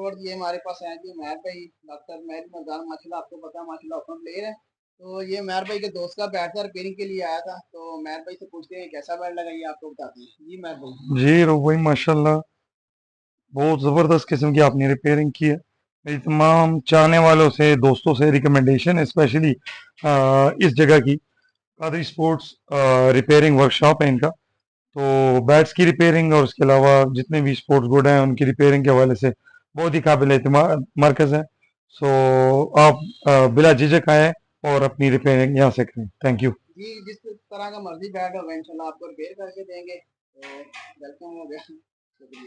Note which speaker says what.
Speaker 1: और ये हमारे पास हैं जी महर भाई, डॉक्टर महर मजान, माशाल्लाह आपको पता है माशाल्लाह ओपन प्लेयर है। तो ये महर भाई के दोस्त का बैट था, रिपेयरिंग के लिए आया था। तो महर भाई से पूछते हैं कैसा बैट लगा, ये आपको बताते हैं जी महर भाई।
Speaker 2: जी रूप भाई माशाल्लाह, बहुत ज़बरदस्त किस्म की आपने रिपेयरिंग की है। मेरी तमाम चाहने वालों से, दोस्तों से रिकमेंडेशन है, स्पेशली इस जगह की कादरी स्पोर्ट्स रिपेयरिंग वर्कशॉप है इनका। तो बैट्स की रिपेयरिंग और उसके अलावा जितने भी स्पोर्ट्स गुड हैं उनकी रिपेयरिंग के हवाले से बहुत ही काबिल एतमाद मरकज़ है। सो आप बिला झिझक आएँ और अपनी रिपेयरिंग यहाँ से करें। Thank you.
Speaker 1: जी जिस तरह का मर्जी बैट होगा इंशाल्लाह आपको रिपेयर करके देंगे। तो वेलकम हो गया, शुक्रिया।